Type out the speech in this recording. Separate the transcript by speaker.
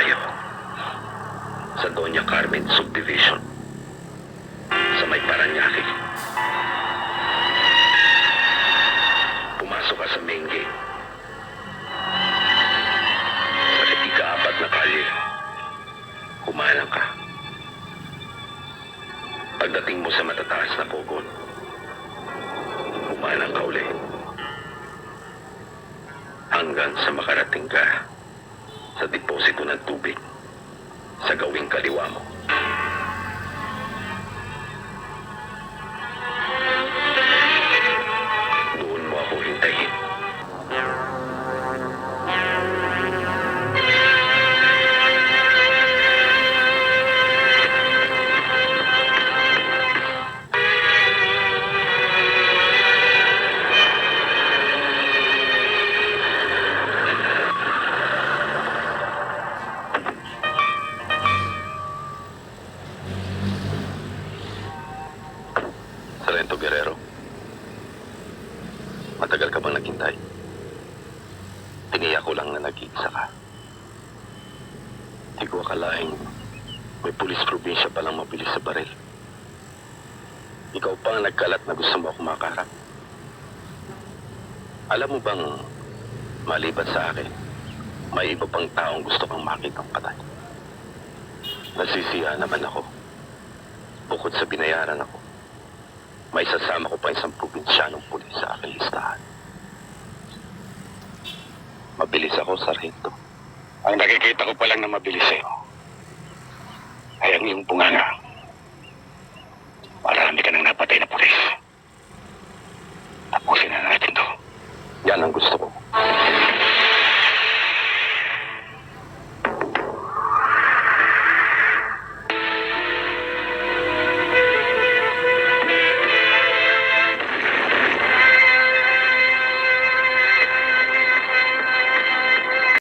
Speaker 1: tayo sa Doña Carmen Subdivision sa may Paranaque. Pumasok ka sa main gate. Sa ika-4 na kalye, kumalang ka. Pagdating mo sa matataas na pugon, kumalang ka uli. Hanggang sa makarating ka sa deposito ng tubig sa gawing kaliwa mo. Doon mo ako hintayin. Sargento Guerrero, matagal ka bang naghintay? Tiniyak ko lang na nag-iisa ka. Di ko akalaing may pulis probinsya palang mabilis sa baril. Ikaw pa ang nagkalat na gusto mo ako makaharap. Alam mo bang, maliban sa akin, may iba pang taong gusto kang makitang patay. Nasisiya naman ako. Bukod sa binayaran ako, may sasama ko pa isang probinsyanong pulis sa aking listahan. Mabilis ako, Sargento. Ang nakikita ko pa lang na mabilis sa'yo ay ang iyong bunganga. Marami ka nang napatay na pulis.